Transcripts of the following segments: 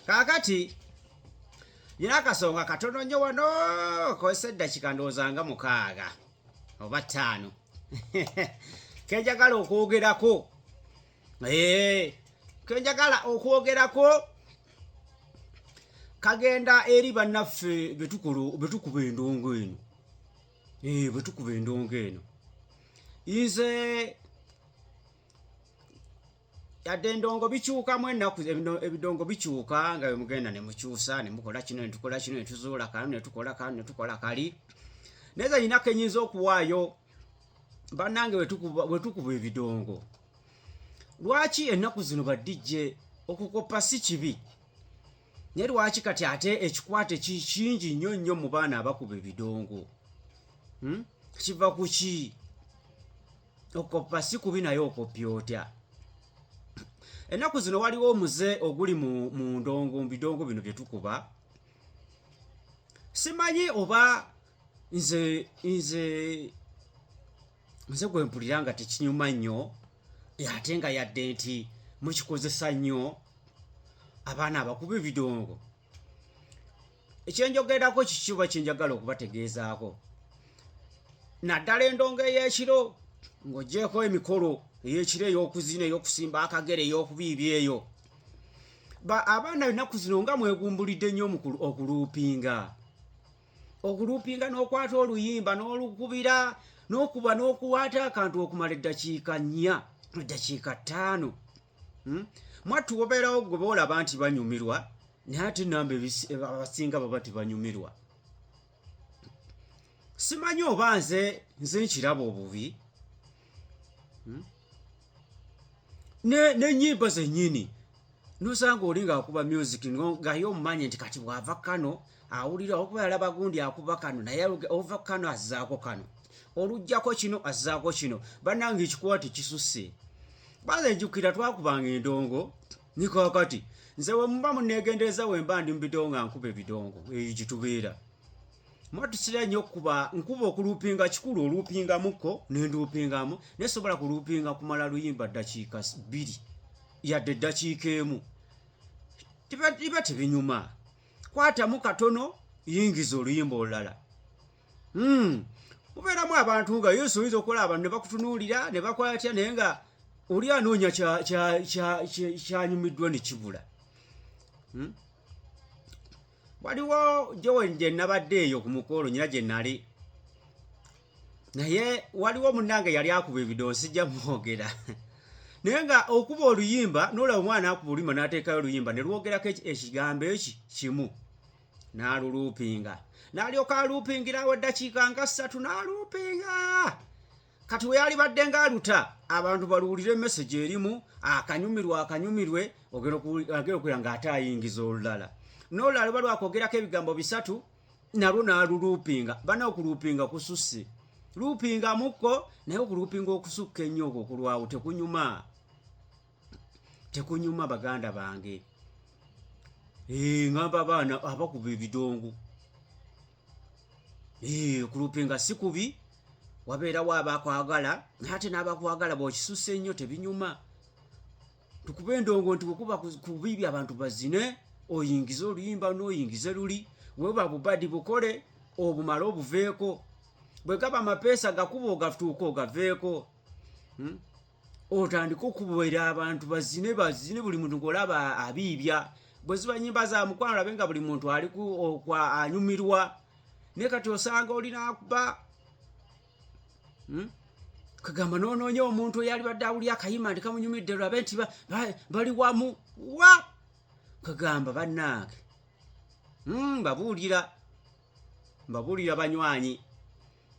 Kakati yina akasonga katono nnyo wano kozesa eddakiika ndowooza nga 6 oba 5 kenjagala okwogerako. Kenjagala okwogerako kagenda eri bannaffe betukuba endongo eno. Betukuba endongo eno. Nze yadde endongo bikyukamu ennaku ebidongo bikyuka nga bemugenda ne mukyusa ne mukola kino ne tukola kino ne tuzuula kano ne tukola kano ne tukola kali. Naye nyina kenyinza okuwaayo bannange wetukuba ebidongo. Lwaki ennaku zino badijje okukoppa si kibi? Naye lwaki kati ate ekikwate kingi nnyo nnyo mu baana abakuba ebidongo? Kiva ku ki? Okoppa si kubi naye okoppya otya? Ennaku zino waliwo omuze oguli mu ndongo mu bidongo bino bye tukuba. Simanyi oba nze gwe mpulira nga tekinyuma nnyo ate nga yadde nti mukikozesa nnyo abaana abakuba ebidongo. Ekyenjogerako kikiba kyenjagala okubategeezaako. Naddala endongo ey'ekiro ng'oggyeko emikolo ey'ekiro ey'okuzina ey'okusimba akagere ey'okubiibya eyo. Abaana ennaku zino nga mwegumbulidde nnyo okuluupinga. Okuluupinga n'okwata oluyimba n'olukubira n'okuba n'okuwaata akantu okumala eddakiika 4 eddakiika 5. Mwattu obeerawo gwe boolaba nti banyumirwa naye ate namba abasinga baba tebanyumirwa. Simanyi oba nze nkiraba obubi. N'ennyimba zennyini nosanga oli ng'akuba music nga ye omumanyi nti kati bw'ava kano awulira okuba yalaba gundi akuba kano naye ova kano azzaako kano oluggyako kino azzaako kino. Bannange ekikwate kisusse. Baze njukira twakubanga endongo ni kaakati nze we muba munneegendereza we mba ndi mu bidongo nga nkuba ebidongo eyo gitubeera. Mwatusira nnyo nkuba okuluupinga kikulu oluupingamukko ne nduupingamu naye sobola kuluupinga kumala luyimba ddakiika 2 yadde eddakiika 1. Tiba tebinyuma. Kwatamu katono yingiza oluyimba olulala. Mubeeramu abantu nga Yesu oyinza okukola abantu ne bakutunuulira ne bakola atya naye nga oli anoonya kyanyumiddwa ne kibula. Waliwo gye nabadde eyo ku mukolo nyina gye nali. Naye waliwo munnange yali akuba ebidongo sijja mwogera. Naye nga okuba oluyimba n'olaba omwana akuba oluyimba n'ateekayo oluyimba ne lwogerako ekigambo kimu n'aluluupinga. N'alyoka aluupingirawo eddakiika nga 3 n'aluupinga. Kati we yali badde ng'aluta abantu baluwulire message erimu akanyumirwe ogera okugira ng'ate ayingiza olulala. N'olulala luba lwakwogerako ebigambo 3 nalwo n'aluluupinga. Bana okuluupinga kususse. Luupinga mukko naye okuluupinga okusukka ennyo okwo okulwawo tekunyuma. Tekunyuma baganda bange. Ngamba abaana abakuba ebidongo. Okuluupinga si kubi. Wabeerawo abakwagala ate n'abakwagala bw'okisusse ennyo tebinyuma. Tukube endongo nti bwekuba kubiibya abantu bazine oyingize oluyimba n'oyingize luli weba bubadi bukole obumala obuveeko. Bwe gaba amapeesa gakuba ogatuuka ogaveeko. Otandika okubeera abantu bazine buli muntu ng'olaba abiibya. Bwe ziba nnyimba za mukwano labe nga buli muntu ali anyumirwa. Naye kati osanga olina akuba kagamba noonoonya omuntu eyali badde awulira akayimba nti kamunyumidde lwabe nti bali wamu wa kagamba bannange. Mbabuulira banywanyi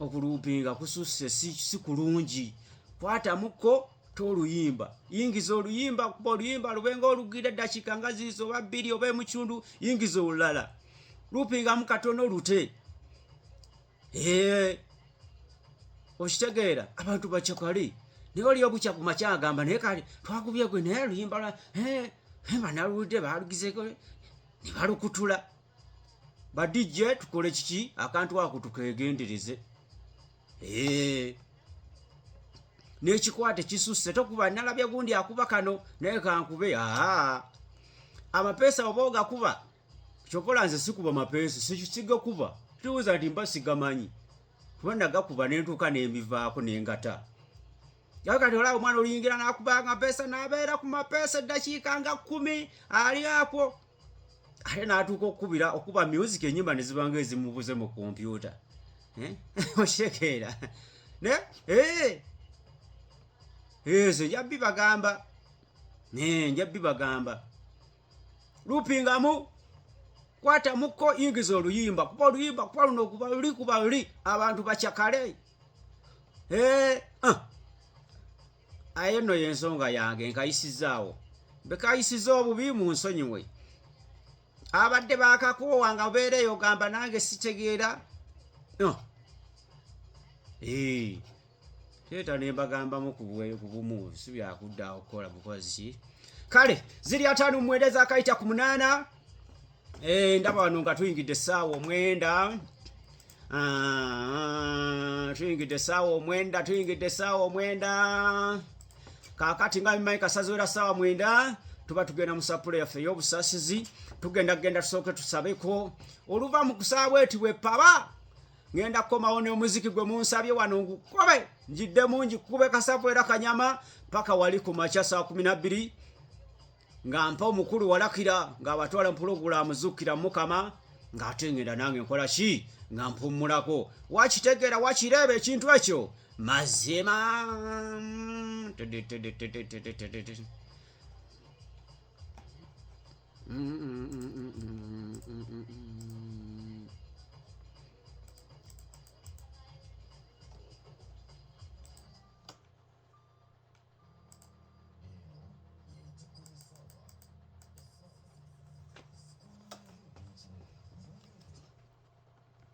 okuluupinga kususse si kulungi. Kwatamukko toluyimba. Yingiza oluyimba kuba oluyimba lubenga olugira eddakiika nga 2 oba 2 oba emukitundu yingiza olulala. Luupingamu katono lute. Okitegeera abantu bakyakale naye oli obukya ku makya agamba naye kale twakubye gwe naye oluyimba banaludde balugizeko ne balukutula. Badijje tukole kiki akantu ako tukegendereze. N'ekikwate kisusse tokuba nalabye gundi akuba kano naye kankube. amapesa oboga kuba chokola nze sikuba mapesa sikiga kuba tuuza nti mbasigamanyi kubanda gakuba nentuka nembivaako nengata yakati olaba omwana oliyingira nakubanga pesa nabeera ku mapesa eddakiika nga 10 ali apo ate natuuka okuba music enyimba nezibanga ezimubuze mu kompyuta oshekeera ezo njabbi bagamba lupingamu kwata muko ingiza oluyimba kuba oluyimba kuba luno kuba luli abantu bakyakale aye no yensonga yange nkayisizaawo bekayisiza obubi mu nsonyiwe abadde bakakoowa nga obeereyo gamba nange sitegeera teeta nembagambamu ku bumu si byakudda okukola bukozi kale ziri 5 mwendeza akayita ku 8 ndaba wano nga tuyingidde essaawa 9 tuyingidde essaawa 9 kakati nga bimanyi kasazoera ssaawa 9 tuba tugenda mu sapula yaffe ey'obusasizi tugenda tusooke tusabeko oluva mu kusaba eti wepaba ngenda kukomawo n'omuziki gwe munsabye wano ngukobe njiddemu njikube kasavu era kanyama paka wali ku makya saa 12 nga mpa omukulu walakira nga abatwala mpulogulaamu zukkira mukama ng'ate ngenda nange nkola ki nga mpummulako wakitegeera wakireeba ekintu ekyo mazima